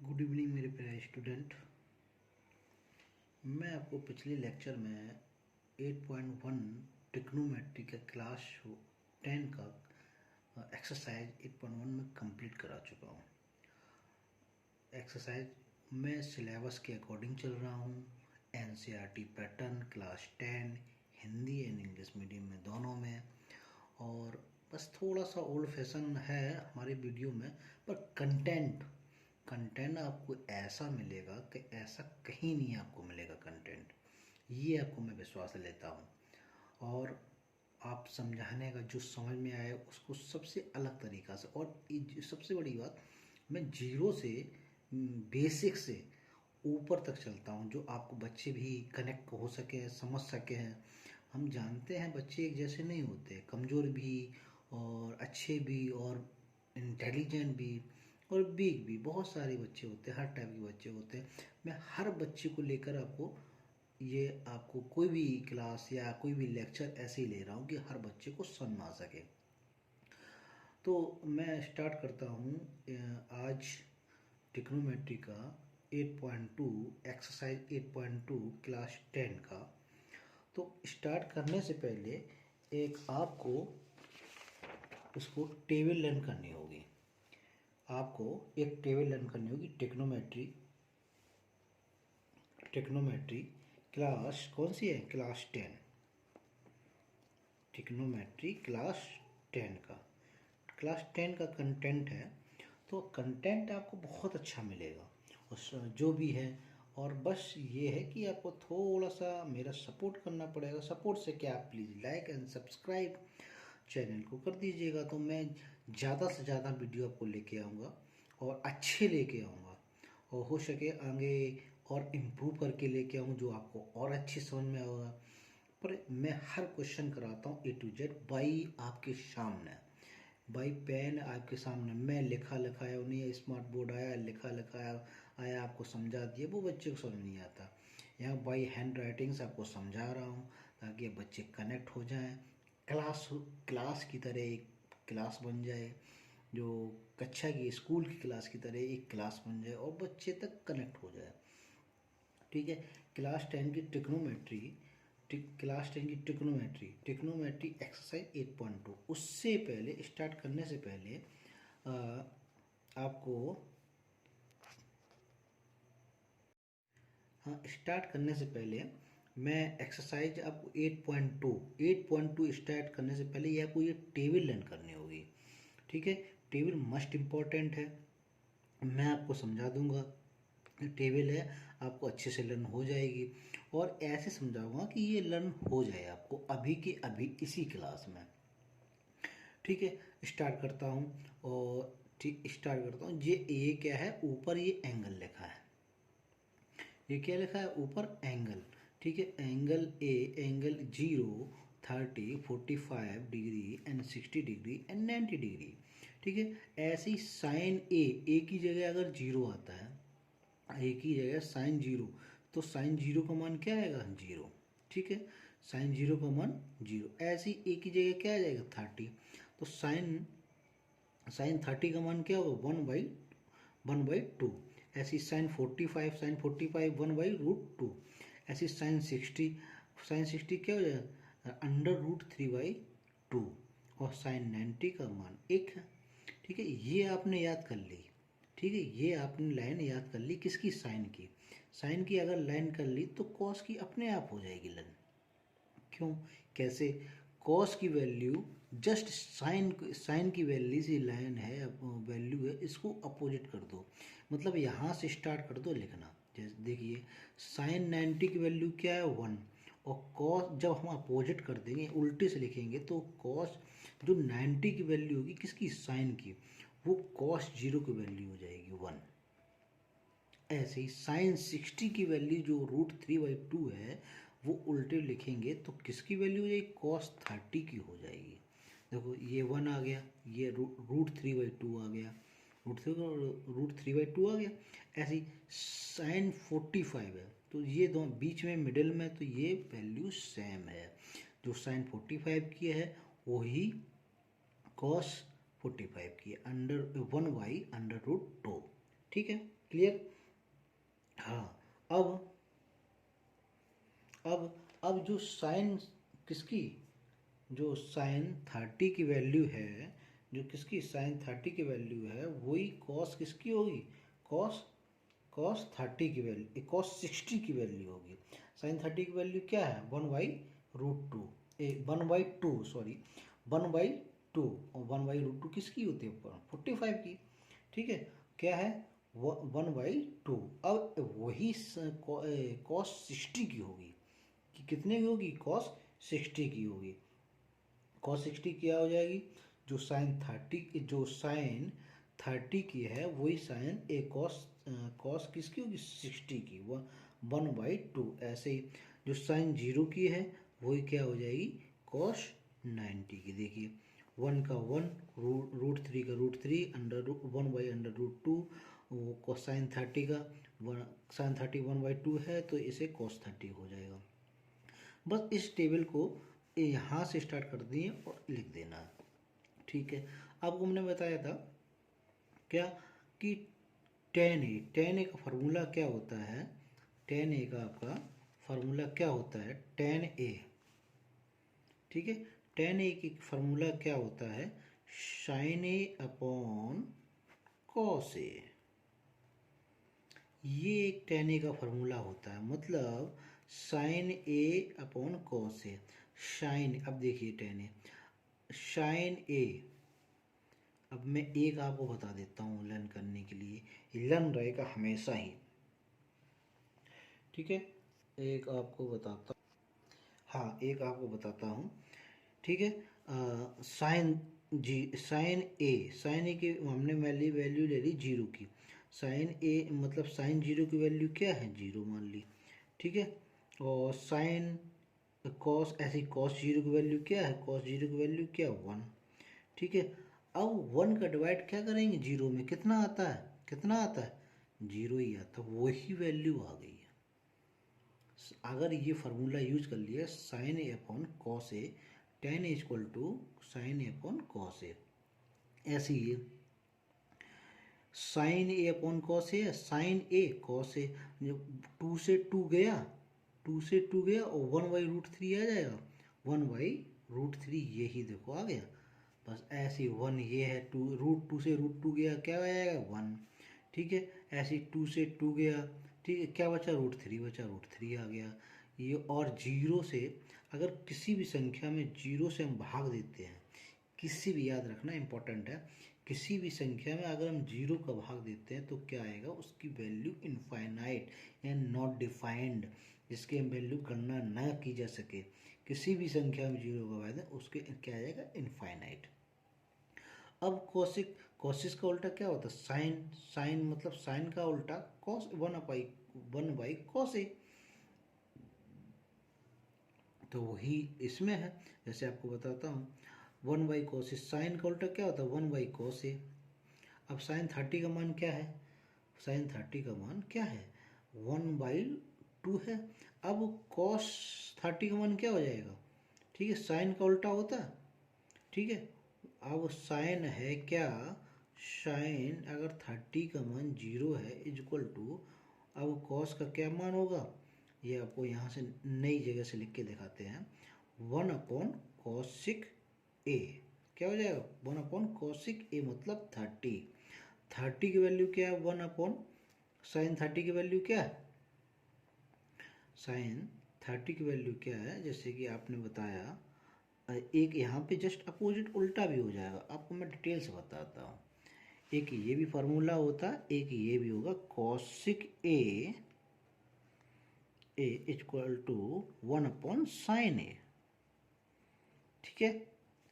Good evening मेरे प्यारे student. मैं आपको पिछले लेक्चर में 8.1 ट्रिग्नोमेट्री का क्लास 10 का एक्सरसाइज 8.1 में कंप्लीट करा चुका हूँ। एक्सरसाइज मैं सिलेबस के अकॉर्डिंग चल रहा हूँ। NCERT pattern class 10 Hindi and English medium में दोनों में, और बस थोड़ा सा ओल्ड फैशन है हमारे वीडियो में, पर कंटेंट आपको ऐसा मिलेगा कि ऐसा कहीं नहीं आपको मिलेगा कंटेंट, ये आपको मैं विश्वास लेता हूँ। और आप समझाने का जो समझ में आए उसको सबसे अलग तरीक़ा से, और सबसे बड़ी बात, मैं जीरो से बेसिक से ऊपर तक चलता हूँ, जो आपको बच्चे भी कनेक्ट हो सके, समझ सके हैं। हम जानते हैं बच्चे एक जैसे नहीं होते, कमज़ोर भी और अच्छे भी और इंटेलिजेंट भी और वीक भी, बहुत सारे बच्चे होते हैं, हर टाइप के बच्चे होते हैं। मैं हर बच्चे को लेकर आपको कोई भी क्लास या कोई भी लेक्चर ऐसे ही ले रहा हूँ कि हर बच्चे को समझ में आ सके। तो मैं स्टार्ट करता हूँ आज ट्रिग्नोमेट्री का 8.2 एक्सरसाइज 8.2 क्लास 10 का। तो स्टार्ट करने से पहले एक आपको इसको टेबल लर्न करनी होगी। आपको एक टेबल लर्न करनी होगी। ट्रिग्नोमेट्री क्लास कौन सी है? क्लास 10। ट्रिग्नोमेट्री क्लास 10 का कंटेंट है। तो कंटेंट आपको बहुत अच्छा मिलेगा उस जो भी है। और बस ये है कि आपको थोड़ा सा मेरा सपोर्ट करना पड़ेगा। सपोर्ट से क्या, आप please like and subscribe channel को कर दीजिएगा, तो मैं ज़्यादा से ज़्यादा वीडियो आपको लेके आऊँगा और अच्छे लेके आऊँगा, और हो सके आगे और इम्प्रूव करके लेके आऊँ जो आपको और अच्छी समझ में आएगा। पर मैं हर क्वेश्चन कराता हूँ A to Z बाई आपके सामने, बाई पेन आपके सामने। मैं लिखा लिखाया नहीं, स्मार्ट बोर्ड आया लिखा लिखाया आया आपको समझा दिया, वो बच्चे को समझ नहीं आता। यहाँ बाई हैंड राइटिंग से आपको समझा रहा हूँ ताकि बच्चे कनेक्ट हो जाएं, क्लास की तरह एक क्लास बन जाए, जो कक्षा की स्कूल की क्लास की तरह एक क्लास बन जाए और बच्चे तक कनेक्ट हो जाए। ठीक है। क्लास 10 की ट्रिग्नोमेट्री एक्सरसाइज 8.2। उससे पहले स्टार्ट करने से पहले आपको स्टार्ट करने से पहले मैं एक्सरसाइज आपको 8.2 स्टार्ट करने से पहले ये आपको ये टेबल लर्न करनी होगी। ठीक है। टेबल मस्ट इम्पॉर्टेंट है, मैं आपको समझा दूंगा। टेबल है, आपको अच्छे से लर्न हो जाएगी, और ऐसे समझाऊंगा कि ये लर्न हो जाए आपको अभी के अभी इसी क्लास में। ठीक है। स्टार्ट करता हूँ। ये क्या है? ऊपर ये एंगल लिखा है, ये क्या लिखा है? ऊपर एंगल। ठीक है। Angle A, angle 0, 30, 45 degree and 60 degree and 90 degree. ठीक है। ऐसे ही साइन ए की जगह अगर 0 आता है, ए की जगह साइन 0, तो साइन 0 का मान क्या आएगा? 0। ठीक है। साइन 0 का मान 0। ऐसे ही ए की जगह क्या आ जाएगा? 30। तो साइन 30 का मान क्या होगा? 1/2। ऐसी साइन 45 1/√2। ऐसी साइन 60 क्या हो जाएगा? √3/2। और साइन 90 का मान 1 है। ठीक है। ये आपने याद कर ली। ठीक है। ये आपने लाइन याद कर ली किसकी? साइन की अगर लाइन कर ली तो कॉस की अपने आप हो जाएगी लाइन। क्यों? कैसे? कॉस की वैल्यू जस्ट साइन की वैल्यू से लाइन है, वैल्यू है, इसको अपोजिट कर दो, मतलब यहाँ से स्टार्ट कर दो लिखना। जैसे देखिए, साइन 90 की वैल्यू क्या है? 1, और कॉस जब हम अपोजिट कर देंगे, उल्टे से लिखेंगे, तो कॉस जो 90 की वैल्यू होगी किसकी? साइन की, वो कॉस 0 की वैल्यू हो जाएगी 1। ऐसे ही साइन 60 की वैल्यू जो √3/2 है, वो उल्टे लिखेंगे तो किसकी वैल्यू हो जाएगी? cos 30 की हो जाएगी। देखो, ये 1 आ गया, ये √3/2 आ गया, √3/2 आ गया। ऐसे ही साइन 45 है, तो ये दोनों बीच में मिडिल में, तो ये वैल्यू सेम है। जो साइन 45 की है वही cos 45 की है, √2। ठीक है। क्लियर। हाँ, अब अब जो साइन किसकी, जो साइन 30 की वैल्यू है, जो किसकी साइन 30 की वैल्यू है, वही कॉस किसकी होगी, कॉस कॉस 30 की वैल्यू, कॉस 60 की वैल्यू होगी। साइन 30 की वैल्यू क्या है, 1/√2, 1/2 सॉरी, 1/2, और 1/√2 किसकी होती है, 45 की। ठीक है, क्या है, 1/2। अब वही कॉस 60 की होगी, कि कितने की होगी, कॉस 60 की होगी। कॉस 60 क्या हो जाएगी, जो साइन 30 की है वही साइन ए कॉस किसकी होगी, 60 की, 1/2। ऐसे ही जो साइन 0 की है वही क्या हो जाएगी, कॉस 90 की। देखिए 1 का 1, √3 का √3, √1/√2, साइन 30 का साइन 30 1/2 है, तो इसे कॉस 30 हो जाएगा। बस इस टेबल को यहाँ से स्टार्ट कर दिए और लिख देना है। ठीक है, आपको हमने बताया था क्या, कि tan a का फार्मूला क्या होता है, tan a का आपका फार्मूला क्या होता है, tan a। ठीक है, tan a की फार्मूला क्या होता है, sin a upon cos a। ये एक tan a का फार्मूला होता है, मतलब sin a upon cos a। Sine, अब देखिए tan a, साइन a, अब मैं एक आपको बता देता हूँ लर्न करने के लिए, लर्न रहेगा हमेशा ही। ठीक है, एक आपको बताता, हाँ एक आपको बताता हूँ। ठीक है, साइन ए की हमने वैल्यू ले ली 0 की। साइन ए मतलब साइन 0 की वैल्यू क्या है, 0 मान ली। ठीक है, और साइन कॉस, ऐसी कॉस 0 की वैल्यू क्या है, कॉस 0 की वैल्यू क्या, 1। ठीक है, अब 1 का डिवाइड क्या करेंगे 0 में, कितना आता है, कितना आता है, 0 ही आता है, वही वैल्यू आ गई है। अगर ये फार्मूला यूज कर लिया, sine A upon cos A, tan A equal to sine A upon cos A. ऐसे ही sine A upon cos A, sine A cos A, जब 2 से 2 गया, 2 से 2 गया और 1/√3 आ जाएगा, 1/√3, यही देखो आ गया। बस ऐसे ही 1 ये है, 2 से √2 गया, क्या आ जाएगा, 1। ठीक है, ऐसे ही 2 से 2 गया, ठीक है, क्या बचा, √3 बचा, √3 आ गया ये। और 0 से अगर किसी भी संख्या में 0 से हम भाग देते हैं, किसी भी, याद रखना इंपॉर्टेंट है, किसी भी संख्या में अगर हम 0 का भाग देते हैं तो क्या आएगा, उसकी वैल्यू इनफाइनाइट या नॉट डिफाइंड, जिसकी हम वैल्यू गणना न की जा सके, किसी भी संख्या में 0 का भाग दें उसके क्या आ जाएगा, इनफाइनाइट। अब कोसिस का उल्टा क्या होता है, साइन, साइन मतलब साइन का उल्टा कॉस, 1/1 कॉस ए। तो वही इसमें है, जैसे आपको बताता हूँ, 1/कोसिस, साइन का उल्टा क्या होता है, 1/कोस ए। अब साइन 30 का मान क्या है, साइन 30 का मान क्या है, 1/2 है। अब कॉस 30 का मान क्या हो जाएगा, ठीक है, साइन का उल्टा होता है। ठीक है, अब साइन है क्या, साइन अगर 30 का मान 0 है इज इक्वल टू, अब कॉस का क्या मान होगा, ये आपको यहाँ से नई जगह से लिख के दिखाते हैं, 1/कॉसिक ए, क्या हो जाएगा, 1/कॉसिक ए मतलब 30। 30 की वैल्यू क्या है, 1/साइन 30 की वैल्यू क्या है, साइन 30 की वैल्यू क्या है, जैसे कि आपने बताया, एक यहाँ पे जस्ट अपोजिट उल्टा भी हो जाएगा, आपको मैं डिटेल से बताता हूँ। एक ये भी फार्मूला होता है, एक ये भी होगा, कॉसिक ए इक्वल टू 1/साइन ए। ठीक है,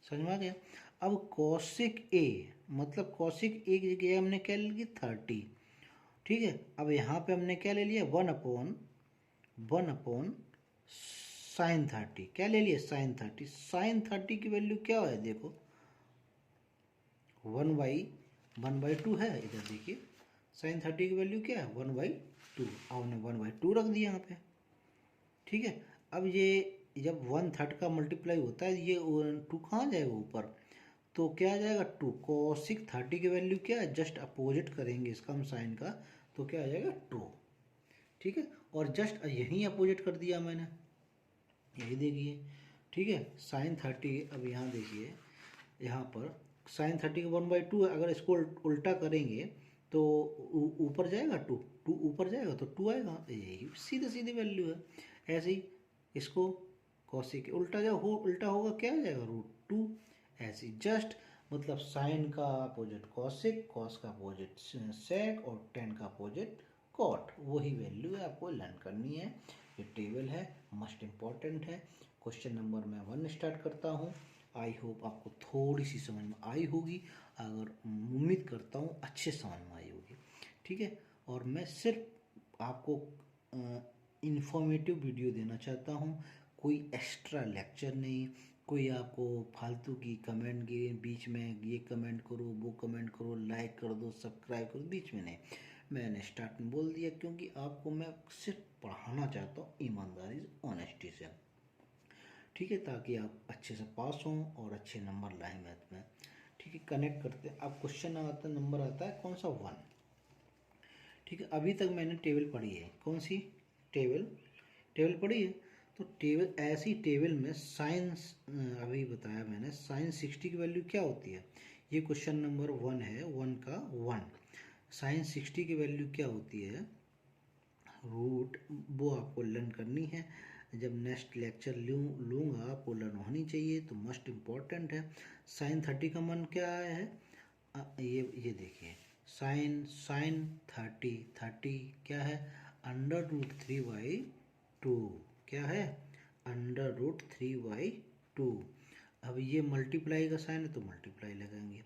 समझ में आ गया। अब कॉसिक ए मतलब कॉसिक ए की जगह हमने क्या ले ली, 30। ठीक है, अब यहाँ पे हमने क्या ले लिया, 1/1 साइन 30, क्या ले लिया, साइन 30। साइन 30 की वैल्यू क्या है, देखो 1/2 है, इधर देखिए साइन 30 की वैल्यू क्या है, 1/2, हमने 1/2 रख दिया यहाँ पे। ठीक है, अब ये जब 1/3 का मल्टीप्लाई होता है, ये 2 कहाँ जाएगा ऊपर, तो क्या आ जाएगा 2। कॉसिक 30 की वैल्यू क्या है, जस्ट अपोजिट करेंगे इसका हम साइन का, तो क्या आ जाएगा ट्रू। ठीक है, और जस्ट यहीं अपोजिट कर दिया मैंने, यही देखिए। ठीक है, साइन 30, अब यहाँ देखिए, यहाँ पर साइन 30 का 1/2 है, अगर इसको उल्टा करेंगे तो ऊपर जाएगा टू, टू ऊपर जाएगा तो टू आएगा, यही सीधे सीधे वैल्यू है। ऐसे ही इसको कॉसिक उल्टा उल्टा होगा क्या आ जाएगा √2। ऐसे जस्ट मतलब साइन का अपोजिट कॉसिक, कॉस का अपोजिट सेक और टेन का अपोजिट कॉट, वही वैल्यू है, आपको लर्न करनी है। ये टेबल है, मस्ट इम्पॉर्टेंट है। क्वेश्चन नंबर मैं 1 स्टार्ट करता हूँ। आई होप आपको थोड़ी सी समझ में आई होगी, अगर उम्मीद करता हूँ अच्छे समझ में आई होगी। ठीक है, और मैं सिर्फ आपको इंफॉर्मेटिव वीडियो देना चाहता हूँ, कोई एक्स्ट्रा लेक्चर नहीं, कोई आपको फालतू की कमेंट के बीच में ये कमेंट करो, वो कमेंट करो, लाइक कर दो, सब्सक्राइब करो, बीच में नहीं। मैंने स्टार्ट में बोल दिया क्योंकि आपको मैं सिर्फ पढ़ाना चाहता हूँ ईमानदारी से, ऑनेस्टी से। ठीक है, ताकि आप अच्छे से पास हों और अच्छे नंबर लाएं मैथ में। ठीक है, कनेक्ट करते हैं। अब क्वेश्चन आता है, नंबर आता है कौन सा 1। ठीक है, अभी तक मैंने टेबल पढ़ी है, कौन सी टेबल, टेबल पढ़ी है। तो टेबल, ऐसी टेबल में साइंस, अभी बताया मैंने, साइंस 60 की वैल्यू क्या होती है। ये क्वेश्चन नंबर 1 है, 1 का 1। साइंस 60 की वैल्यू क्या होती है, रूट, वो आपको लर्न करनी है। जब नेक्स्ट लेक्चर लूँगा आपको लर्न होनी चाहिए, तो मस्ट इम्पॉर्टेंट है। साइन 30 का मान क्या आया है, ये देखिए, साइन साइन 30 क्या है, √3/2, क्या है, √3/2। अब ये मल्टीप्लाई का साइन है तो मल्टीप्लाई लगाएंगे।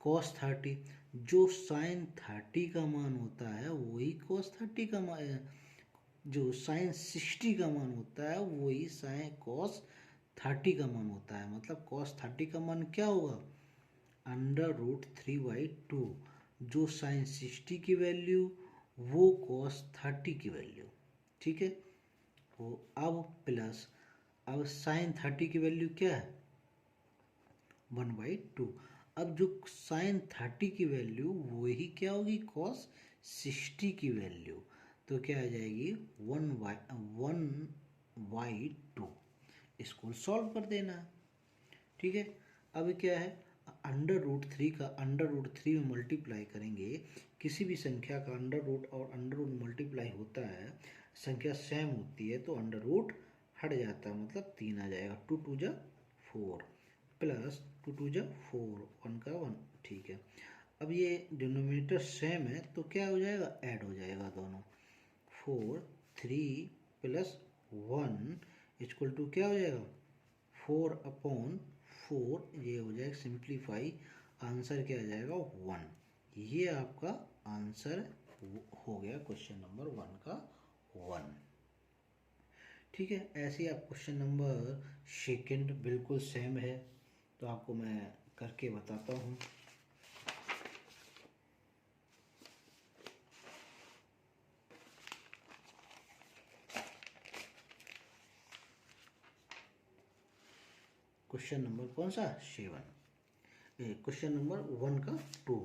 कॉस 30, जो साइन 30 का मान होता है वही कॉस 30 का मान, जो साइन 60 का मान होता है वही साइन कॉस 30 का मान होता है। मतलब कॉस 30 का मान क्या होगा, √3/2, जो साइन 60 की वैल्यू वो कॉस 30 की वैल्यू। ठीक है, वो अब प्लस, अब साइन 30 की वैल्यू क्या है, 1/2। अब जो साइन 30 की वैल्यू वही क्या होगी, कॉस 60 की वैल्यू, तो क्या आ जाएगी 1/2। इसको सॉल्व कर देना है। ठीक है, अब क्या है, √3 का √3 में मल्टीप्लाई करेंगे, किसी भी संख्या का अंडर रूट और अंडर रूट मल्टीप्लाई होता है, संख्या सेम होती है तो अंडर रूट हट जाता है, मतलब 3 आ जाएगा, 2 2 जा 4 प्लस 2 2 जा 4, 1 का 1। ठीक है, अब ये डिनोमिनेटर सेम है तो क्या हो जाएगा, ऐड हो जाएगा दोनों, 4 3 प्लस 1 इक्वल टू क्या हो जाएगा, 4/4, ये हो जाएगा सिंप्लीफाई, आंसर क्या आ जाएगा 1। ये आपका आंसर हो गया क्वेश्चन नंबर 1 का 1। ठीक है, ऐसे ही आप क्वेश्चन नंबर सेकंड बिल्कुल सेम है, तो आपको मैं करके बताता हूँ। क्वेश्चन नंबर कौन सा 7, क्वेश्चन नंबर 1 का 2,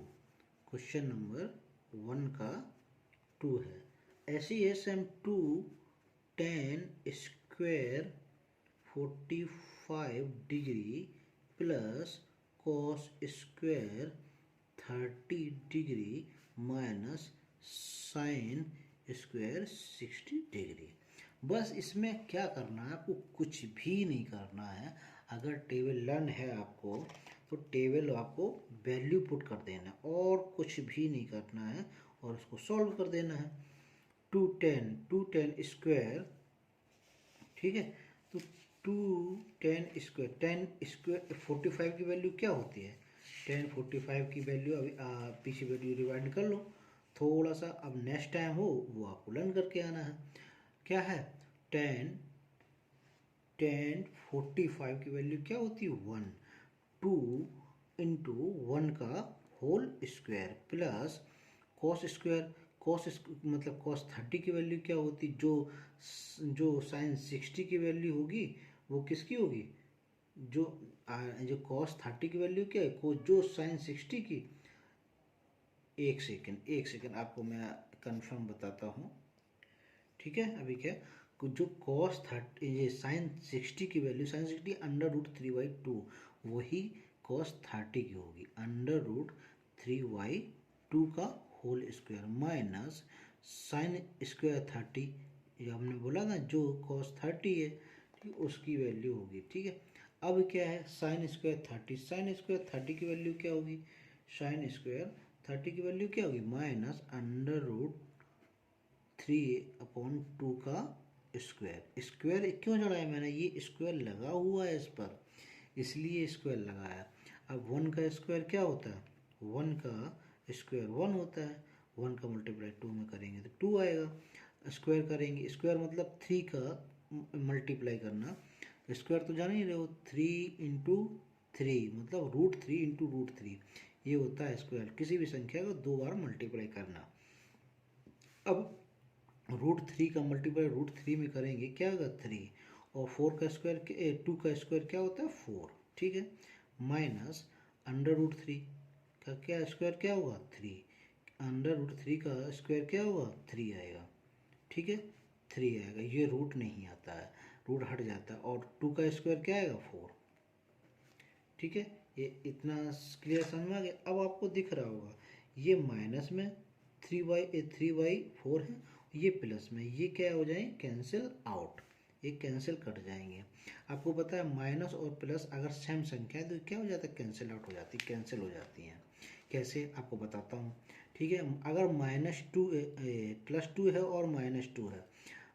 क्वेश्चन नंबर 1 का 2 है। SESM2 tan square 45 degree plus cos square 30 degree minus sine square 60 degree. बस इसमें क्या करना है, आपको कुछ भी नहीं करना है। अगर टेबल लर्न है आपको तो टेबल आपको वैल्यू पुट कर देना है और कुछ भी नहीं करना है, और उसको सॉल्व कर देना है। 2tan स्क्वायर, ठीक है, तो 2tan स्क्वायर 45 की वैल्यू क्या होती है, tan 45 की वैल्यू अभी पीछे वैल्यू रिवाइंड कर लो थोड़ा सा, अब नेक्स्ट टाइम हो वो आपको लर्न करके आना है। क्या है, tan 45 की वैल्यू क्या होती है 1, 2 इंटू 1 का whole square plus cos square, मतलब कॉस 30 की वैल्यू क्या होती, जो साइन 60 की वैल्यू होगी वो किसकी होगी, जो कॉस 30 की वैल्यू क्या है, जो साइन 60 की, एक सेकेंड आपको मैं कंफर्म बताता हूँ, ठीक है। अभी क्या जो कॉस 30 ये साइन 60 की वैल्यू, साइन 60 √3/2 वही कॉस 30 की होगी, √3/2 का whole square minus sine square 30, ये हमने बोला ना जो कॉस 30 है, ठीक, उसकी वैल्यू होगी, ठीक है। अब क्या है साइन स्क्वायर 30, साइन स्क्वायर 30 की वैल्यू क्या होगी, साइन स्क्वायर 30 की वैल्यू क्या होगी, माइनस √3/2 का स्क्वायर। स्क्वायर क्यों जोड़ा है मैंने, ये स्क्वायर लगा हुआ है इस पर, इसलिए स्क्वायर लगाया। अब 1 का स्क्वायर क्या होता है, 1 का स्क्वायर 1 होता है, 1 का मल्टीप्लाई 2 में करेंगे तो 2 आएगा। स्क्वायर करेंगे, स्क्वायर मतलब 3 का मल्टीप्लाई करना, स्क्वायर तो जान ही रहे हो, 3 × 3 मतलब √3 × √3, ये होता है स्क्वायर। किसी भी संख्या को 2 बार मल्टीप्लाई करना। अब √3 का मल्टीप्लाई √3 में करेंगे क्या होगा 3, और 4 का स्क्वायर 2 का स्क्वायर क्या होता है 4, ठीक है, माइनस √3 का क्या स्क्वायर क्या होगा 3, √3 का स्क्वायर क्या होगा 3 आएगा, ठीक है, 3 आएगा, ये रूट नहीं आता है, रूट हट जाता है, और 2 का स्क्वायर क्या आएगा 4, ठीक है। ये इतना क्लियर समझ में आ गया। अब आपको दिख रहा होगा ये माइनस में 3/4 है, ये प्लस में, ये क्या हो जाएंगे कैंसिल आउट, ये कैंसिल कट जाएंगे। आपको पता है माइनस और प्लस अगर सेम संख्या है तो क्या हो जाता है, कैंसिल आउट हो जाती है, कैंसिल हो जाती हैं। कैसे आपको बताता हूँ, ठीक है। अगर +2 है और -2 है,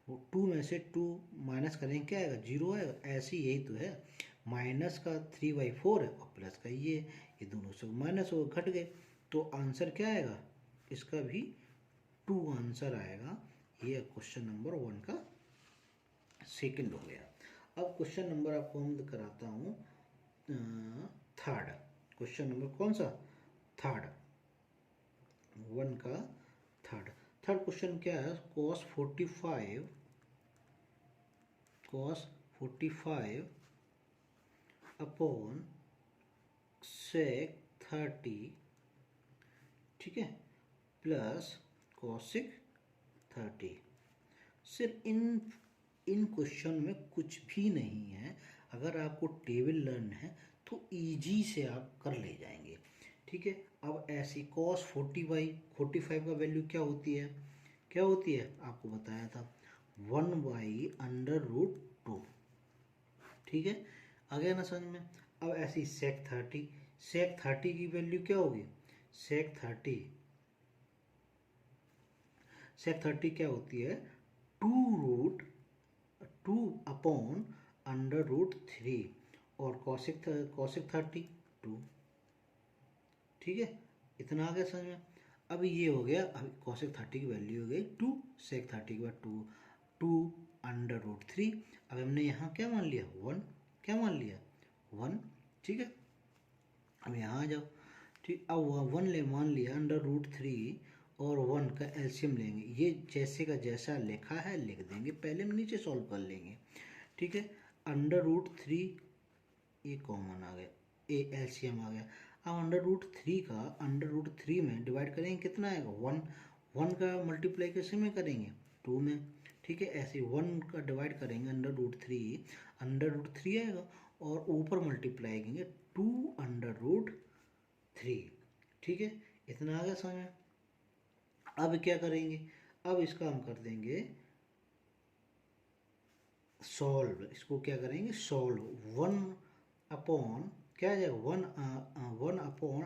वो 2 में से 2 माइनस करेंगे क्या आएगा 0 आएगा, ऐसे यही तो है, माइनस का 3/4 है और प्लस का ये दोनों से माइनस हो घट गए, तो आंसर क्या आएगा इसका भी 2 आंसर आएगा। ये क्वेश्चन नंबर 1 का सेकंड हो गया। अब क्वेश्चन नंबर आपको हम कराता हूँ थर्ड, क्वेश्चन नंबर कौन सा, थर्ड, 1 का थर्ड। थर्ड क्वेश्चन क्या है, cos 45 अपॉन sec 30, ठीक है, प्लस cosec 30। सिर्फ इन क्वेश्चन में कुछ भी नहीं है, अगर आपको टेबल लर्न है तो इजी से आप कर ले जाएंगे, ठीक है। अब ऐसी cos 45 का वैल्यू क्या होती है, क्या होती है आपको बताया था 1/√2, ठीक है, आ गया ना समझ में। अब ऐसी sec 30 की वैल्यू क्या होगी, sec 30 क्या होती है 2/√3 और cosec 30 2, ठीक है, इतना आ गया समझ में। अब ये हो गया, अब cosec 30 की वैल्यू हो गई 2, sec 30 के बाद 2/√3। अब हमने यहाँ क्या मान लिया 1, क्या मान लिया 1, ठीक है। अब यहाँ आ जाओ, ठीक, अब 1 ले मान लिया, √3 और 1 का एलसीएम लेंगे, ये जैसे का जैसा लिखा है लिख देंगे, पहले हम नीचे सॉल्व कर लेंगे, ठीक है। √3 ये कॉमन आ गया, ए एलसीएम आ गया। अब √3 का √3 में डिवाइड करेंगे कितना आएगा 1, 1 का मल्टीप्लाई कैसे में करेंगे 2 में, ठीक है। ऐसे 1 का डिवाइड करेंगे √3 आएगा, और ऊपर मल्टीप्लाई करेंगे 2/√3, ठीक है, इतना आ गया समझ में। अब क्या करेंगे, अब इसका हम कर देंगे सॉल्व, इसको क्या करेंगे सॉल्व, 1 अपॉन क्या आ जाएगा 1 अपॉन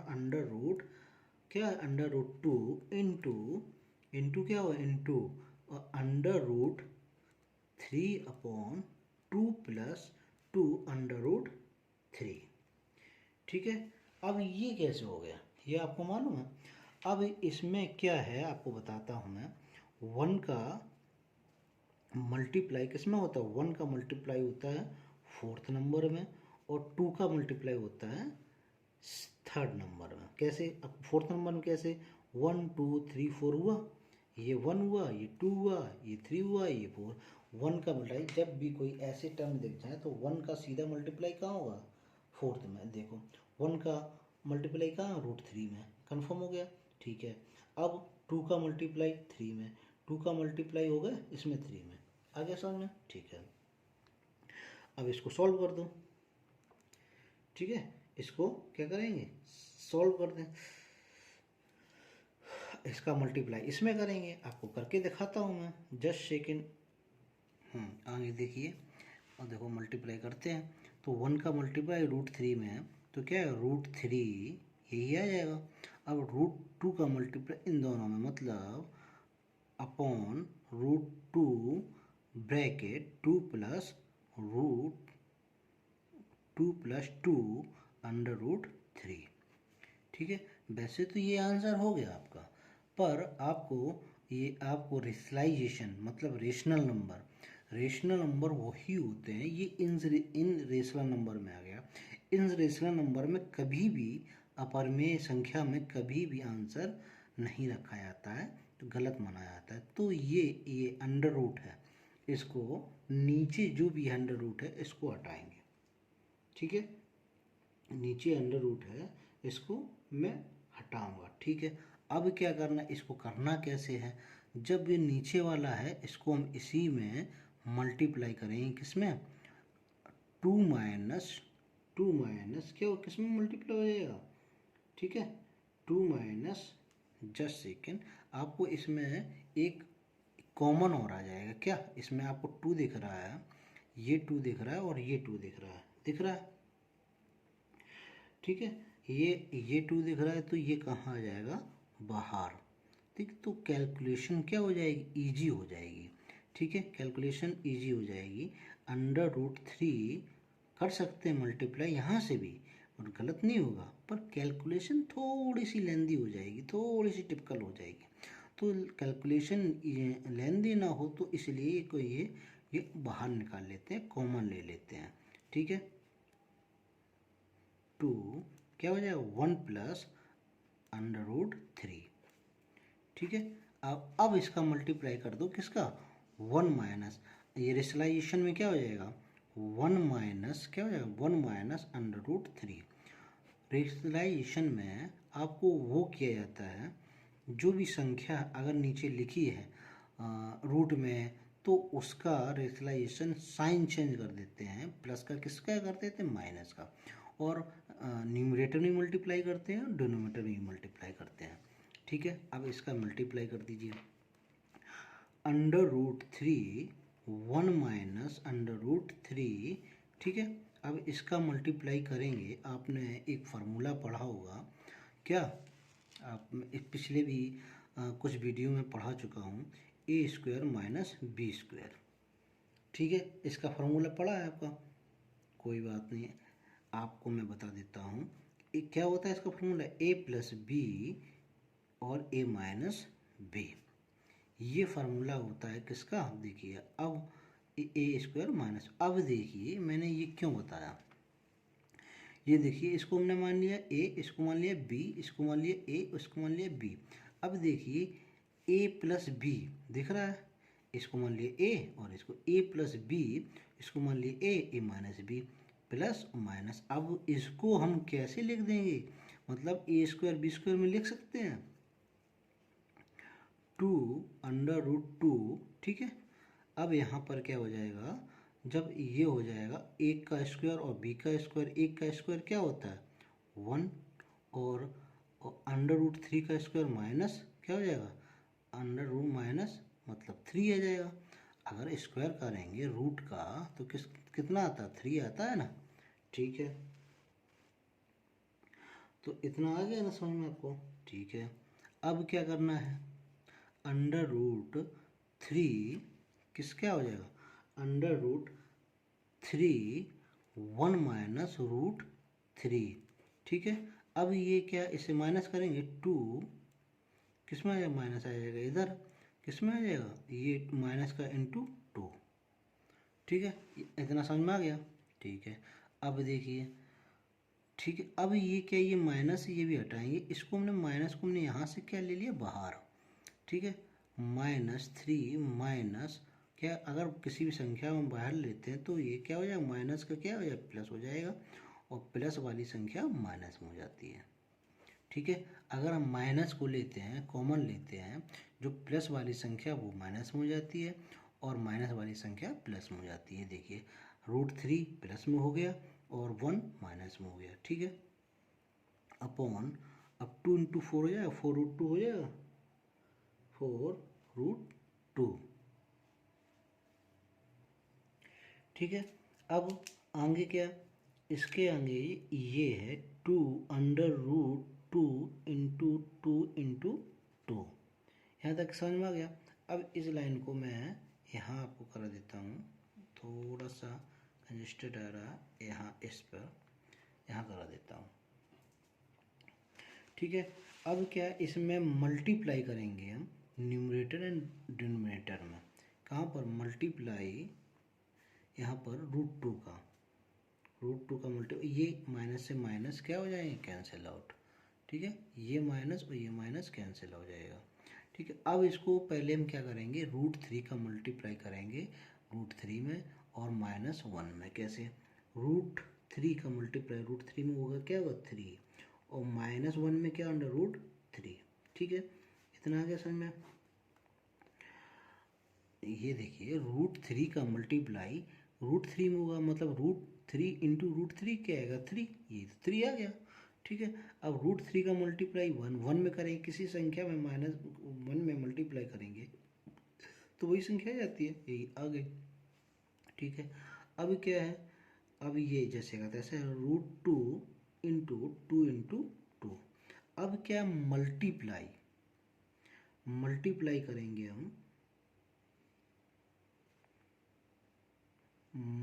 क्या √2 इंटू क्या हो इंटू √3/2 प्लस 2/√3, ठीक है। अब ये कैसे हो गया ये आपको मालूम है। अब इसमें क्या है आपको बताता हूँ मैं, 1 का मल्टीप्लाई किस में होता है, 1 का मल्टीप्लाई होता है 4th नंबर में, और 2 का मल्टीप्लाई होता है 3rd नंबर में। कैसे, अब 4th नंबर में कैसे 1 2 3 4 हुआ, ये 1 हुआ, ये 2 हुआ, ये 3 हुआ, ये 4, 1 का मल्टीप्लाई, जब भी कोई ऐसे टर्म दिख जाए तो 1 का सीधा मल्टीप्लाई कहाँ होगा 4th में, देखो 1 का मल्टीप्लाई कहाँ √3 में, कंफर्म हो गया, ठीक है। अब 2 का मल्टीप्लाई 3 में, 2 का मल्टीप्लाई हो गया इसमें 3 में, आ गया समझ में? ठीक है, अब इसको सॉल्व कर दो। ठीक है, इसको क्या करेंगे, सॉल्व कर दें, इसका मल्टीप्लाई इसमें करेंगे, आपको करके दिखाता हूँ मैं, जस्ट सेकेंड। आगे देखिए, और देखो मल्टीप्लाई करते हैं तो 1 का मल्टीप्लाई √3 में है तो क्या है, √3 यही आ जाएगा। अब √2 का मल्टीप्लाई इन दोनों में, मतलब अपॉन √2 ब्रैकेट 2 प्लस √2 √3। ठीक है, वैसे तो ये आंसर हो गया आपका, पर आपको रेशनलाइजेशन मतलब रेशनल नंबर वही होते हैं, ये इन रेशनल नंबर में आ गया। इन रेशनल नंबर में कभी भी अपरिमेय संख्या में कभी भी आंसर नहीं रखा जाता है, तो गलत माना जाता है। तो ये अंडर रूट है, इसको नीचे जो भी अंडर रूट है इसको हटाएंगे। ठीक है, नीचे अंडर रूट है इसको मैं हटाऊंगा। ठीक है, अब क्या करना, इसको करना कैसे है, जब ये नीचे वाला है इसको हम इसी में मल्टीप्लाई करेंगे, किसमें, 2 माइनस क्या हो, किसमें मल्टीप्लाई हो जाएगा। ठीक है, 2 माइनस, जस्ट सेकेंड, आपको इसमें एक कॉमन और आ जाएगा, क्या इसमें आपको 2 दिख रहा है, ये 2 दिख रहा है और ये 2 दिख रहा है। ठीक है, ये 2 दिख रहा है तो ये कहाँ आ जाएगा, बाहर। ठीक, तो कैलकुलेशन क्या हो जाएगी, इजी हो जाएगी। ठीक है, कैलकुलेशन इजी हो जाएगी। अंडर रूट 3 कर सकते हैं मल्टीप्लाई यहाँ से भी, और गलत नहीं होगा, पर कैलकुलेशन थोड़ी सी लेंदी हो जाएगी, थोड़ी सी टिपिकल हो जाएगी। तो कैलकुलेशन लेंदी ना हो तो इसलिए को ये बाहर निकाल लेते हैं, कॉमन ले लेते हैं। ठीक है, 2 क्या हो जाएगा, 1 प्लस अंडर रूट 3। ठीक है, अब इसका मल्टीप्लाई कर दो, किसका, 1 माइनस, ये रेशनलाइजेशन में क्या हो जाएगा, 1 माइनस क्या हो जाएगा, 1 माइनस अंडर रूट 3। रेशनलाइजेशन में आपको वो किया जाता है, जो भी संख्या अगर न्यूमरेटर लिखी है रूट में, तो उसका रेशनलाइजेशन साइन चेंज कर देते हैं, प्लस का किसका कर देते हैं, माइनस का, और न्यूमरेटर में मल्टीप्लाई करते हैं, डिनोमिनेटर में मल्टीप्लाई करते हैं। ठीक है, अब इसका मल्टीप्लाई कर दीजिए, under root 3 1 minus under root 3। ठीक है, अब इसका मल्टीप्लाई करेंगे, आपने एक फार्मूला पढ़ा होगा, क्या आप पिछले भी कुछ वीडियो में पढ़ा चुका हूँ, a² माइनस b²। ठीक है, इसका फार्मूला पढ़ा है आपका, कोई बात नहीं, आपको मैं बता देता हूँ। क्या होता है इसका फार्मूला, a प्लस बी और a माइनस बी, ये फार्मूला होता है किसका, देखिए अब a² माइनस, अब देखिए मैंने ये क्यों बताया, ये देखिए इसको हमने मान लिया a, इसको मान लिया b, इसको मान लिया a, इसको मान लिया b। अब देखिए a प्लस बी दिख रहा है, इसको मान लिया a और इसको a प्लस बी, इसको मान लिया a minus B, plus minus. अब इसको हम कैसे लिख देंगे, मतलब a² b² में लिख सकते हैं, 2 अंडर रूट 2। ठीक है, अब यहाँ पर क्या हो जाएगा, जब ये हो जाएगा एक का स्क्वायर और बी का स्क्वायर, एक का स्क्वायर क्या होता है 1, और अंडर रूट 3 का स्क्वायर माइनस क्या हो जाएगा, अंडर रूट माइनस मतलब 3 आ जाएगा। अगर स्क्वायर करेंगे रूट का तो कितना आता है, 3 आता है ना। ठीक है, तो इतना आ गया ना समझ में आपको। ठीक है, अब क्या करना है, अंडर रूट 3 क्या हो जाएगा, अंडर रूट 3 1 माइनस रूट 3। ठीक है, अब ये क्या, इसे माइनस करेंगे 2, किस में आ जाएगा, माइनस आ जाएगा इधर, किस में आ जाएगा, ये माइनस का इंटू 2। ठीक है, इतना समझ में आ गया। ठीक है, अब देखिए, ठीक है, अब ये क्या, ये माइनस ये भी हटाएंगे, इसको हमने माइनस को हमने यहाँ से क्या ले लिया बाहर। ठीक है, -3 माइनस क्या, अगर किसी भी संख्या में बाहर लेते हैं तो ये क्या हो जाएगा, माइनस का क्या हो जाएगा, प्लस हो जाएगा, और प्लस वाली संख्या माइनस में हो जाती है। ठीक है। अगर हम माइनस को लेते हैं, कॉमन लेते हैं, जो प्लस वाली संख्या वो माइनस में हो जाती है और माइनस वाली संख्या प्लस में हो जाती है। देखिए √3 प्लस में हो गया और 1 माइनस में हो गया, ठीक है। अपॉन, अब 2 इंटू 4 हो जाएगा, 4√2 हो जाएगा, 4√2, ठीक है। अब आगे क्या, इसके आगे ये है 2√2 इंटू 2 यहाँ तक समझ में आ गया। अब इस लाइन को मैं यहाँ आपको करा देता हूँ, थोड़ा सा कंजेस्टेड आ रहा है, यहाँ इस पर यहाँ करा देता हूँ, ठीक है। अब क्या, इसमें मल्टीप्लाई करेंगे हम न्यूमरेटर एंड डिनोमिनेटर में। कहाँ पर मल्टीप्लाई, यहाँ पर √2 का, √2 का मल्टी, ये माइनस से माइनस क्या हो जाएंगे, कैंसिल आउट, ठीक है। ये माइनस और ये माइनस कैंसिल हो जाएगा, ठीक है। अब इसको पहले हम क्या करेंगे, √3 का मल्टीप्लाई करेंगे √3 में और -1 में। कैसे, √3 का मल्टीप्लाई √3 में होगा, क्या होगा 3, और -1 में क्या, √3, ठीक है। इतना आ गया समझ में। ये देखिए √3 का मल्टीप्लाई √3 में होगा, मतलब √3 इंटू √3 क्या आएगा, 3, ये 3 आ गया, ठीक है। अब √3 का मल्टीप्लाई 1 में करेंगे, किसी संख्या में -1 में मल्टीप्लाई करेंगे तो वही संख्या आ जाती है, यही आ गई, ठीक है। अब क्या है, अब ये जैसे का तैसे √2 इंटू 2 अब क्या, मल्टीप्लाई, मल्टीप्लाई करेंगे हम,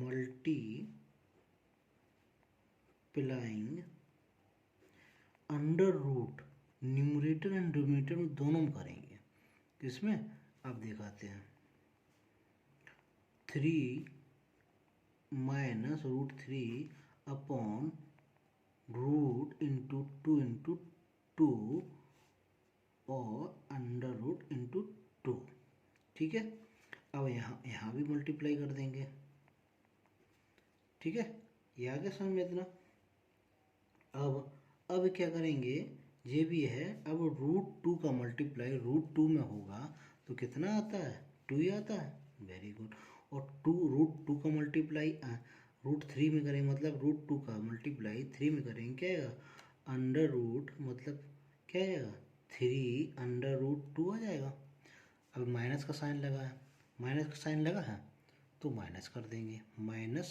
multiplying under root, numerator and denominator में दोनों में करेंगे। किसमें, आप दिखाते हैं, 3 -√3 अपॉन रूट इंटू 2 और अंडर रूट इंटू 2, ठीक है। अब यहाँ भी मल्टीप्लाई कर देंगे, ठीक है। ये आ गया समझ में इतना। अब क्या करेंगे, ये भी है, अब √2 का मल्टीप्लाई √2 में होगा तो कितना आता है, 2 ही आता है, वेरी गुड। और √2 का मल्टीप्लाई √3 में करेंगे, मतलब √2 का मल्टीप्लाई 3 में करेंगे, क्या आएगा, अंडर रूट, मतलब क्या आएगा, 3 अंडर √2 आ जाएगा। अब माइनस का साइन लगा है, माइनस का साइन लगा है तो माइनस कर देंगे, माइनस,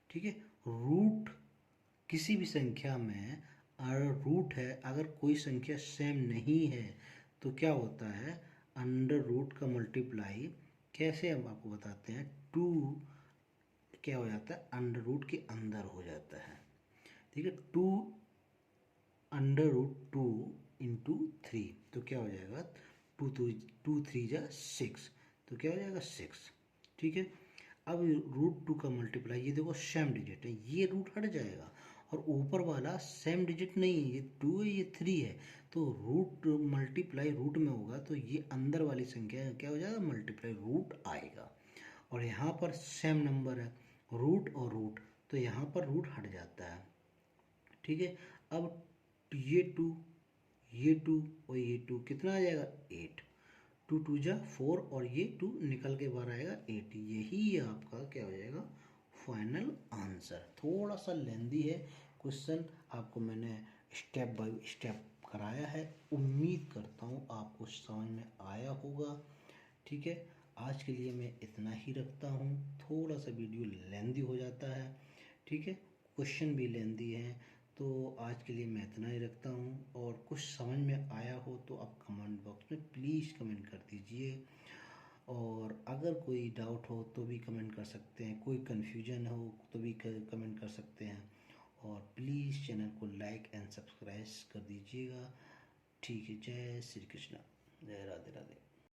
ठीक है। रूट किसी भी संख्या में अगर रूट है, अगर कोई संख्या सेम नहीं है तो क्या होता है, अंडर रूट का मल्टीप्लाई, कैसे हम आपको बताते हैं, 2 क्या हो जाता है, अंडर रूट के अंदर हो जाता है, ठीक है। 2 अंडर रूट 2 इंटू 3 तो क्या हो जाएगा, 2 3 जा 6, तो क्या हो जाएगा 6, ठीक है। अब √2 का मल्टीप्लाई, ये देखो सेम डिजिट है, ये रूट हट जाएगा और ऊपर वाला सेम डिजिट नहीं है, ये 2 है ये 3 है, तो रूट मल्टीप्लाई रूट में होगा तो ये अंदर वाली संख्या क्या हो जाएगा, मल्टीप्लाई रूट आएगा। और यहाँ पर सेम नंबर है, रूट और रूट, तो यहाँ पर रूट हट जाता है, ठीक है। अब ये 2, ये 2 और ये 2 कितना आ जाएगा, 8, 2 2 जा 4 और ये 2 निकल के बाहर आएगा 8, यही आपका क्या हो जाएगा, फाइनल आंसर। थोड़ा सा लेंदी है क्वेश्चन, आपको मैंने स्टेप बाय स्टेप कराया है, उम्मीद करता हूँ आपको समझ में आया होगा, ठीक है। आज के लिए मैं इतना ही रखता हूँ, थोड़ा सा वीडियो लेंदी हो जाता है, ठीक है, क्वेश्चन भी लेंदी है, तो आज के लिए मैं इतना ही रखता हूँ। और कुछ समझ में आया हो तो आप कमेंट बॉक्स में प्लीज़ कमेंट कर दीजिए, और अगर कोई डाउट हो तो भी कमेंट कर सकते हैं, कोई कन्फ्यूजन हो तो भी कमेंट कर सकते हैं, और प्लीज़ चैनल को लाइक एंड सब्सक्राइब कर दीजिएगा, ठीक है। जय श्री कृष्णा, जय राधे राधे।